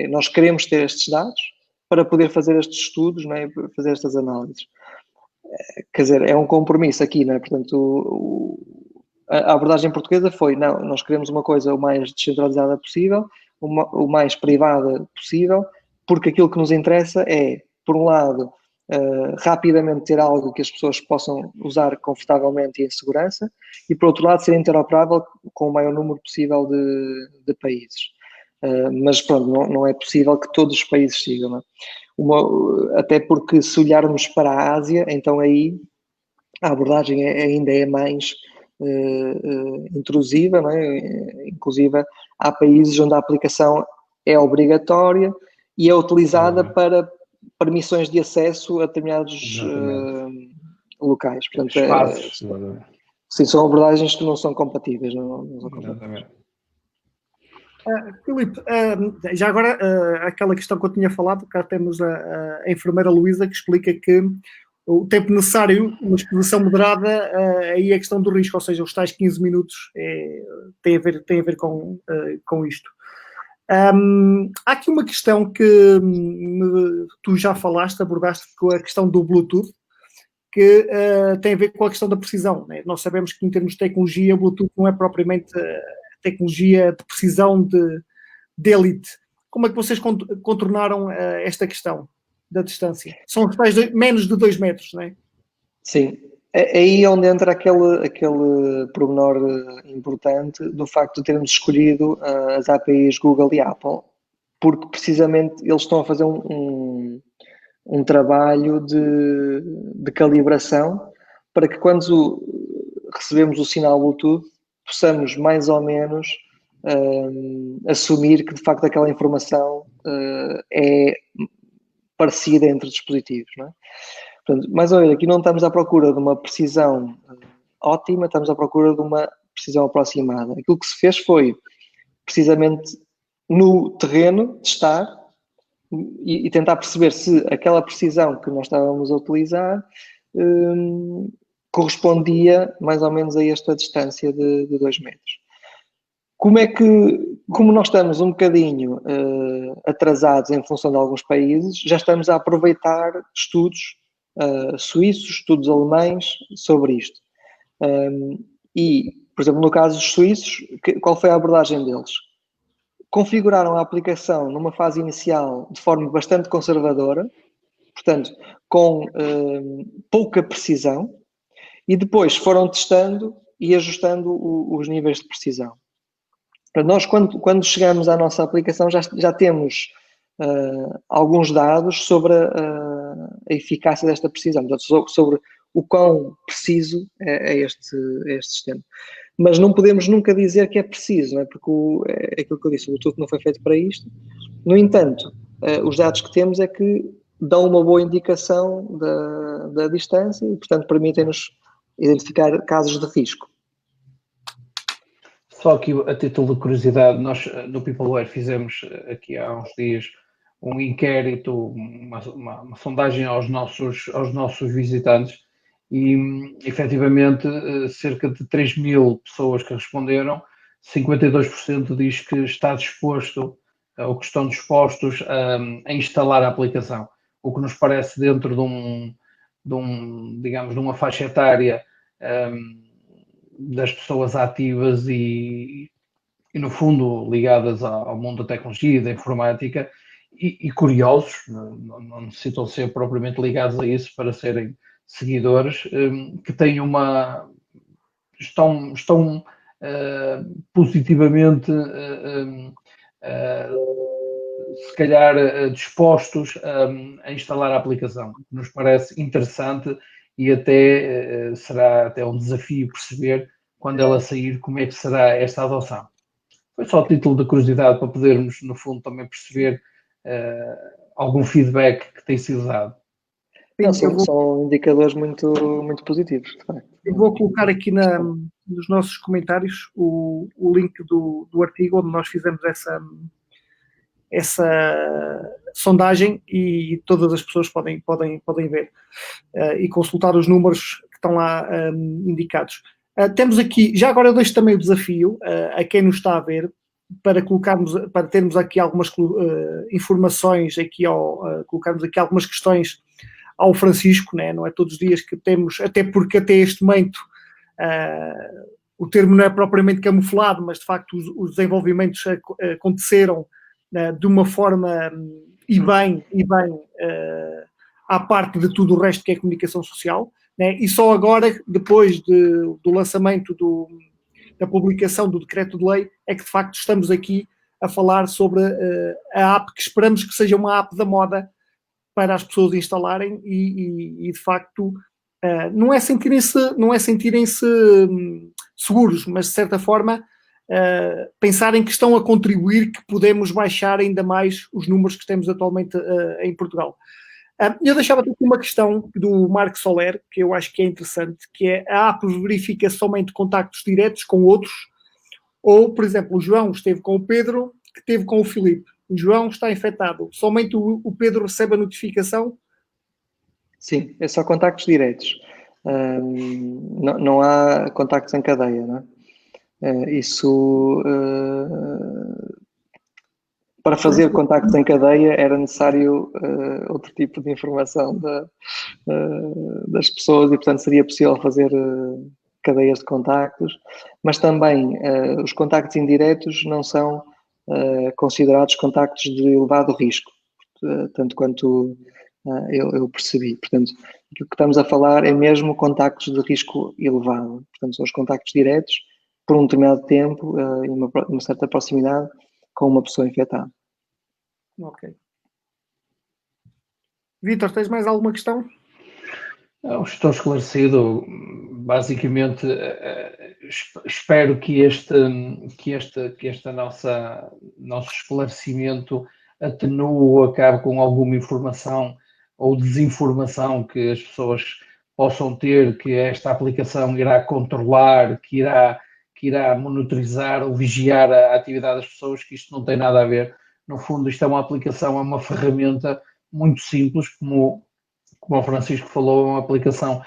nós queremos ter estes dados para poder fazer estes estudos, não é? Fazer estas análises. Quer dizer, é um compromisso aqui, não é? Portanto, a abordagem portuguesa foi, não, nós queremos uma coisa o mais descentralizada possível, o mais privada possível, porque aquilo que nos interessa é por um lado, rapidamente ter algo que as pessoas possam usar confortavelmente e em segurança, e por outro lado ser interoperável com o maior número possível de países. Mas pronto, não é possível que todos os países sigam, não é? Até porque se olharmos para a Ásia, então aí a abordagem ainda é mais intrusiva, não é? Inclusive há países onde a aplicação é obrigatória e é utilizada para permissões de acesso a determinados locais. Portanto, espaços. Sim, são abordagens que não são compatíveis. Não são compatíveis. Filipe, já agora aquela questão que eu tinha falado, cá temos a enfermeira Luísa que explica que o tempo necessário, uma exposição moderada, aí é a questão do risco, ou seja, os tais 15 minutos tem a ver com isto. Há aqui uma questão que tu já abordaste com a questão do Bluetooth, que tem a ver com a questão da precisão, né? Nós sabemos que em termos de tecnologia, o Bluetooth não é propriamente tecnologia de precisão de elite. Como é que vocês contornaram esta questão da distância? São os tais menos de 2 metros, não é? Sim. É aí onde entra aquele pormenor importante do facto de termos escolhido as APIs Google e Apple, porque precisamente eles estão a fazer um trabalho de calibração para que quando recebemos o sinal Bluetooth possamos mais ou menos assumir que de facto aquela informação é parecida entre dispositivos, não é? Portanto, mais ou menos, aqui não estamos à procura de uma precisão ótima, estamos à procura de uma precisão aproximada. Aquilo que se fez foi precisamente no terreno testar e tentar perceber se aquela precisão que nós estávamos a utilizar correspondia mais ou menos a esta distância de 2 metros. Como nós estamos um bocadinho atrasados em função de alguns países, já estamos a aproveitar estudos suíços, estudos alemães sobre isto. E, por exemplo, no caso dos suíços, qual foi a abordagem deles? Configuraram a aplicação numa fase inicial de forma bastante conservadora, portanto, com pouca precisão, e depois foram testando e ajustando os níveis de precisão. Nós, quando chegamos à nossa aplicação, já temos alguns dados sobre a eficácia desta precisão, portanto, sobre o quão preciso é este sistema. Mas não podemos nunca dizer que é preciso, não é? Porque é aquilo que eu disse, o Bluetooth não foi feito para isto. No entanto, os dados que temos é que dão uma boa indicação da distância e, portanto, permitem-nos identificar casos de risco. Só aqui a título de curiosidade, nós no PeopleWare fizemos aqui há uns dias um inquérito, uma sondagem aos nossos visitantes e efetivamente cerca de 3.000 pessoas que responderam, 52% diz que está disposto ou que estão dispostos a instalar a aplicação, o que nos parece dentro digamos, de uma faixa etária das pessoas ativas e no fundo ligadas ao mundo da tecnologia e da informática e curiosos, não necessitam ser propriamente ligados a isso para serem seguidores, que têm estão positivamente se calhar dispostos a instalar a aplicação. Nos parece interessante e até será até um desafio perceber quando ela sair como é que será esta adoção. Foi só a título de curiosidade para podermos, no fundo, também perceber algum feedback que tem sido dado. São indicadores muito, muito positivos. Eu vou colocar aqui nos nossos comentários o link do artigo onde nós fizemos essa sondagem e todas as pessoas podem ver e consultar os números que estão lá indicados. Temos aqui, já agora eu deixo também o desafio a quem nos está a ver para termos aqui algumas informações, colocarmos aqui algumas questões ao Francisco, né? Não é todos os dias que temos, até porque até este momento o termo não é propriamente camuflado, mas de facto os desenvolvimentos aconteceram de uma forma e bem à parte de tudo o resto que é comunicação social, né? E só agora, depois do lançamento da publicação do decreto de lei, é que de facto estamos aqui a falar sobre a app, que esperamos que seja uma app da moda para as pessoas instalarem e de facto não é sentirem-se seguros, mas de certa forma pensarem que estão a contribuir, que podemos baixar ainda mais os números que temos atualmente em Portugal. Eu deixava aqui uma questão do Marco Soler, que eu acho que é interessante, que é: a app verifica somente contactos diretos com outros, ou, por exemplo, o João esteve com o Pedro, que esteve com o Filipe. O João está infectado, somente o Pedro recebe a notificação? Sim, é só contactos diretos. Não há contactos em cadeia, não é? Para fazer contactos em cadeia era necessário outro tipo de informação das pessoas e, portanto, seria possível fazer cadeias de contactos, mas também os contactos indiretos não são considerados contactos de elevado risco, tanto quanto eu percebi. Portanto, o que estamos a falar é mesmo contactos de risco elevado. Portanto, são os contactos diretos por um determinado tempo e uma certa proximidade com uma pessoa infectada. Ok. Vítor, tens mais alguma questão? Não, estou esclarecido. Basicamente, espero que este nosso esclarecimento atenue ou acabe com alguma informação ou desinformação que as pessoas possam ter, que esta aplicação irá controlar, que irá monitorizar ou vigiar a atividade das pessoas, que isto não tem nada a ver. No fundo, isto é uma aplicação, é uma ferramenta muito simples, como o Francisco falou, é uma aplicação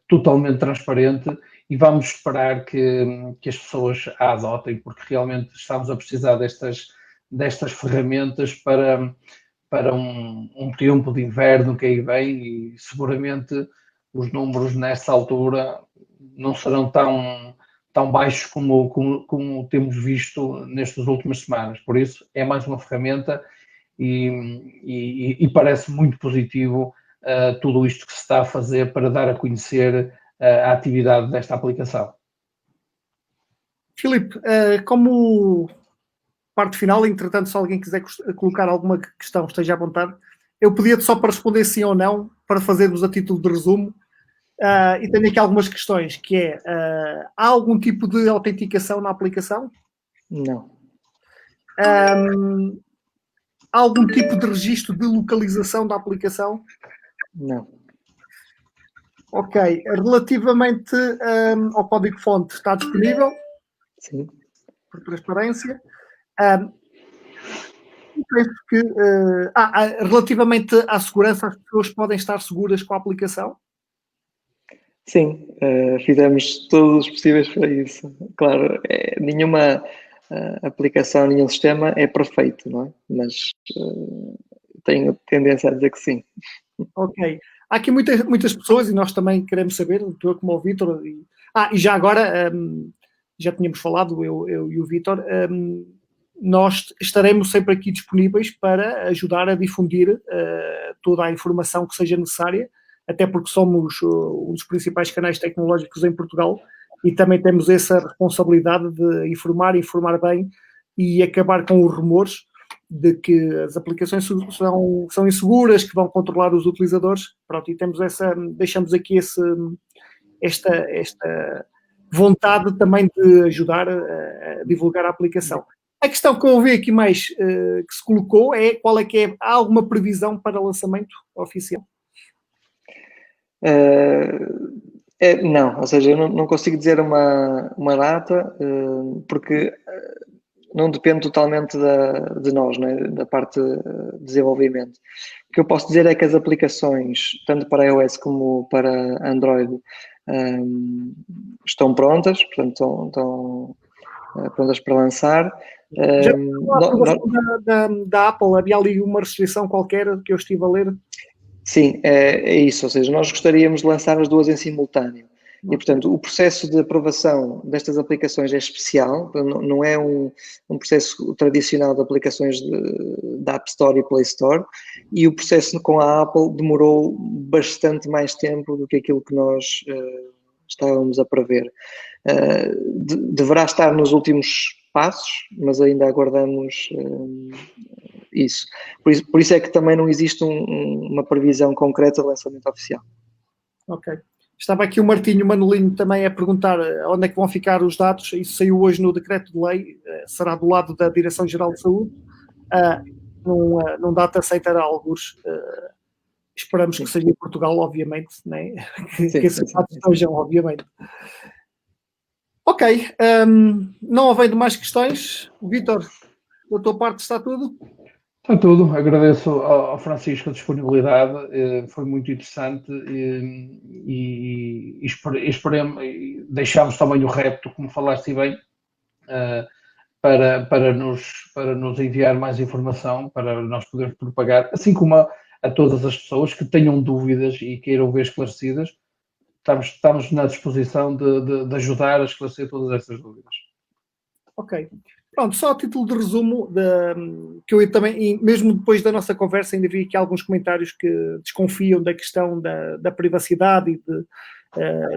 totalmente transparente, e vamos esperar que as pessoas a adotem, porque realmente estamos a precisar destas ferramentas para um tempo de inverno que aí vem, e seguramente os números nesta altura não serão tão baixos como temos visto nestas últimas semanas. Por isso, é mais uma ferramenta e parece muito positivo tudo isto que se está a fazer para dar a conhecer a atividade desta aplicação. Filipe, como parte final, entretanto, se alguém quiser colocar alguma questão, esteja à vontade. Eu pedia-te só para responder sim ou não, para fazermos a título de resumo. E tenho aqui algumas questões, que é: há algum tipo de autenticação na aplicação? Não. Há algum tipo de registro de localização da aplicação? Não. Ok. Relativamente ao código-fonte, está disponível? Sim. Por transparência. Penso que, relativamente à segurança, as pessoas podem estar seguras com a aplicação? Sim, fizemos todos os possíveis para isso. Claro, nenhuma aplicação, nenhum sistema é perfeito, não é? Mas tenho tendência a dizer que sim. Ok. Há aqui muitas pessoas, e nós também queremos saber, tu como o Vítor, e já agora, já tínhamos falado, eu e o Vítor, nós estaremos sempre aqui disponíveis para ajudar a difundir toda a informação que seja necessária, até porque somos um dos principais canais tecnológicos em Portugal e também temos essa responsabilidade de informar bem e acabar com os rumores de que as aplicações são inseguras, que vão controlar os utilizadores. Pronto, e deixamos aqui esta vontade também de ajudar a divulgar a aplicação. A questão que eu ouvi aqui mais que se colocou é: qual é que é? Há alguma previsão para lançamento oficial? Não, ou seja, eu não consigo dizer uma data, porque não depende totalmente de nós, né, da parte de desenvolvimento. O que eu posso dizer é que as aplicações, tanto para iOS como para Android, estão prontas, portanto estão prontas para lançar. Já a aprovação da Apple, havia ali uma restrição qualquer que eu estive a ler? Sim, é isso, ou seja, nós gostaríamos de lançar as duas em simultâneo. E, portanto, o processo de aprovação destas aplicações é especial, não é um processo tradicional de aplicações da App Store e Play Store, e o processo com a Apple demorou bastante mais tempo do que aquilo que nós estávamos a prever. Deverá estar nos últimos passos, mas ainda aguardamos isso. Por isso é que também não existe uma previsão concreta de lançamento oficial. Ok. Estava aqui o Martinho Manolinho também a perguntar onde é que vão ficar os dados. Isso saiu hoje no decreto de lei, será do lado da Direção-Geral de Saúde. Num data aceitará alguns. Esperamos que seja em Portugal, obviamente, né? Que esses dados estejam, obviamente. Ok. Não havendo mais questões, Vítor, da tua parte está tudo? Está tudo. Agradeço ao Francisco a disponibilidade, foi muito interessante e esperemos, deixamos também o repto, como falaste bem, para nos enviar mais informação, para nós podermos propagar, assim como a todas as pessoas que tenham dúvidas e queiram ver esclarecidas, estamos na disposição de ajudar a esclarecer todas essas dúvidas. Ok. Pronto, só a título de resumo, que eu também, mesmo depois da nossa conversa, ainda vi aqui alguns comentários que desconfiam da questão da privacidade e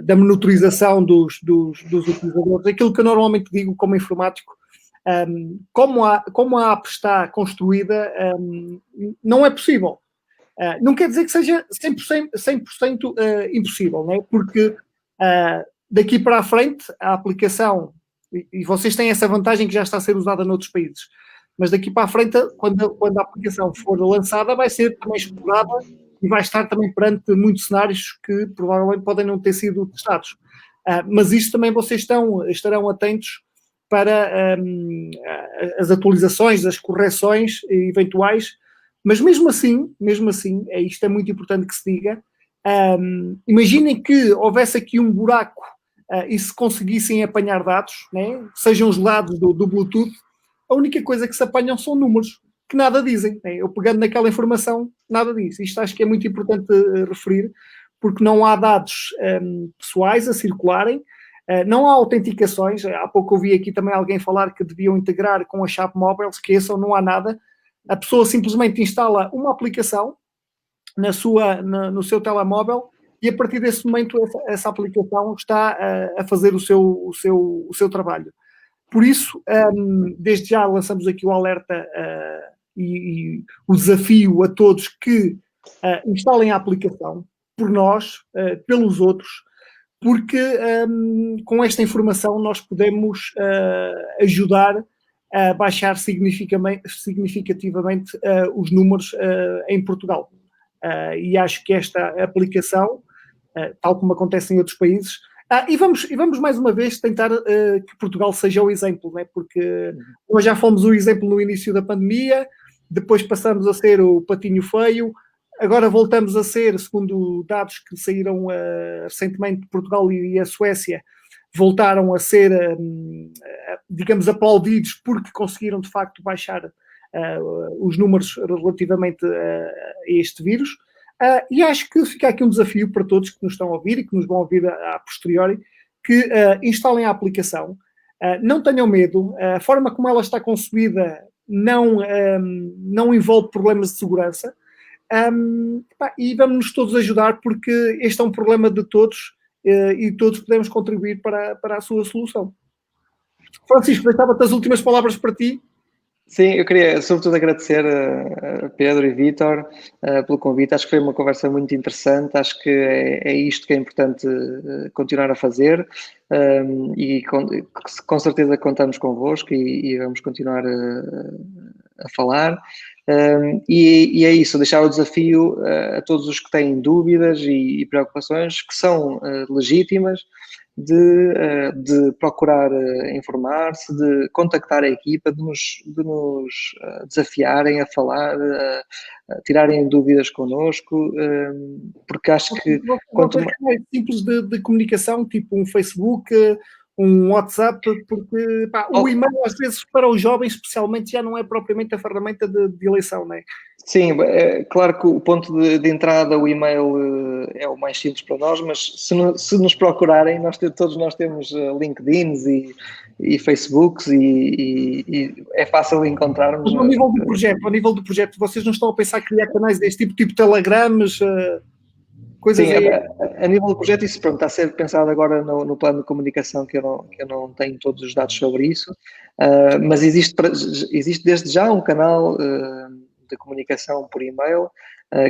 da monitorização dos utilizadores. Aquilo que eu normalmente digo como informático, como a app está construída, não é possível. Não quer dizer que seja 100% impossível, não é? Porque daqui para a frente a aplicação, e vocês têm essa vantagem que já está a ser usada noutros países, mas daqui para a frente, quando a aplicação for lançada, vai ser também explorada e vai estar também perante muitos cenários que provavelmente podem não ter sido testados. Mas isto também vocês estarão atentos para as atualizações, as correções eventuais, mas mesmo assim, isto é muito importante que se diga, imaginem que houvesse aqui um buraco e se conseguissem apanhar dados, né, sejam os dados do Bluetooth, a única coisa que se apanham são números, que nada dizem. Né? Eu pegando naquela informação, nada diz. Isto acho que é muito importante referir, porque não há dados pessoais a circularem, não há autenticações. Há pouco eu vi aqui também alguém falar que deviam integrar com a chave móvel, esqueçam, não há nada. A pessoa simplesmente instala uma aplicação no seu telemóvel e a partir desse momento essa aplicação está a fazer o seu trabalho. Por isso, desde já lançamos aqui o alerta e o desafio a todos que instalem a aplicação por nós, pelos outros, porque com esta informação nós podemos ajudar a baixar significativamente os números em Portugal. E acho que esta aplicação, tal como acontece em outros países, e vamos mais uma vez tentar que Portugal seja o exemplo, né? Porque nós já fomos o exemplo no início da pandemia, depois passamos a ser o patinho feio, agora voltamos a ser, segundo dados que saíram recentemente, Portugal e a Suécia, voltaram a ser, digamos, aplaudidos porque conseguiram, de facto, baixar os números relativamente a este vírus. E acho que fica aqui um desafio para todos que nos estão a ouvir e que nos vão ouvir a posteriori, que instalem a aplicação, não tenham medo, a forma como ela está concebida não envolve problemas de segurança, e vamos-nos todos ajudar porque este é um problema de todos e todos podemos contribuir para a sua solução. Francisco, deixava-te as últimas palavras para ti. Sim, eu queria sobretudo agradecer a Pedro e Vítor pelo convite. Acho que foi uma conversa muito interessante. Acho que é isto que é importante continuar a fazer e com certeza contamos convosco e vamos continuar a falar. E é isso, deixar o desafio a todos os que têm dúvidas e preocupações que são legítimas, de procurar informar-se, de contactar a equipa, de nos desafiarem a falar, a tirarem dúvidas connosco, porque acho que... Quanto mais simples de comunicação, tipo um Facebook, um WhatsApp, porque o e-mail às vezes para os jovens especialmente já não é propriamente a ferramenta de eleição, não é? Sim, é claro que o ponto de entrada, o e-mail é o mais simples para nós, mas se nos procurarem, todos nós temos LinkedIns e Facebooks e é fácil encontrarmos. Mas ao nível do projeto, vocês não estão a pensar em criar canais deste tipo telegramas, coisas Sim, aí? a nível do projeto, isso pronto, está a ser pensado agora no plano de comunicação, que eu não tenho todos os dados sobre isso, mas existe desde já um canal de comunicação por e-mail,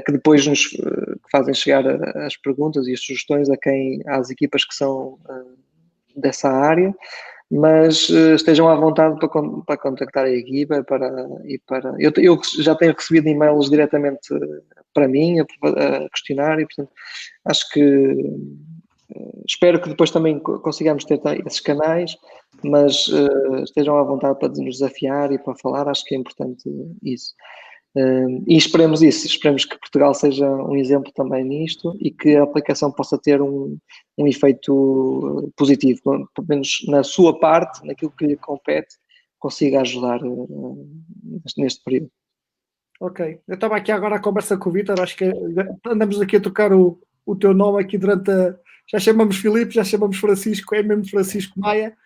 que depois que fazem chegar as perguntas e as sugestões às equipas que são dessa área, mas estejam à vontade para contactar a equipa eu já tenho recebido e-mails diretamente para mim a questionar e, portanto, acho que espero que depois também consigamos ter esses canais, mas estejam à vontade para nos desafiar e para falar, acho que é importante isso. E esperemos que Portugal seja um exemplo também nisto e que a aplicação possa ter um efeito positivo, pelo menos na sua parte, naquilo que lhe compete, consiga ajudar neste período. Ok, eu estava aqui agora a conversa com o Vítor, acho que andamos aqui a trocar o teu nome aqui já chamamos Filipe, já chamamos Francisco, é mesmo Francisco Maia,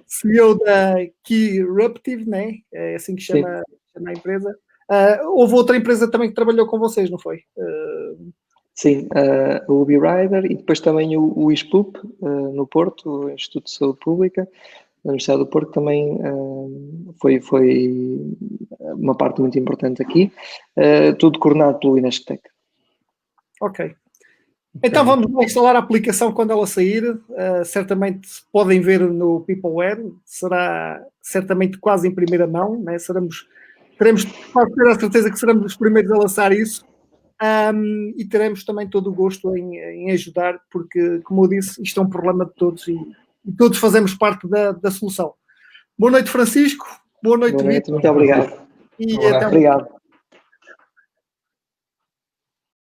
CEO da Keyruptive, né? É assim que chama a empresa. Houve outra empresa também que trabalhou com vocês, não foi? Sim, o UbiRider e depois também o ISPUP, no Porto, o Instituto de Saúde Pública, da Universidade do Porto, também foi uma parte muito importante aqui, tudo coordenado pelo Inestec. Ok. Então vamos instalar a aplicação quando ela sair. Certamente podem ver no Peopleware, será certamente quase em primeira mão, né? Teremos quase ter a certeza que seremos os primeiros a lançar isso. E teremos também todo o gosto em ajudar, porque, como eu disse, isto é um problema de todos e todos fazemos parte da solução. Boa noite, Francisco. Boa noite, Vítor. Muito obrigado. E obrigado.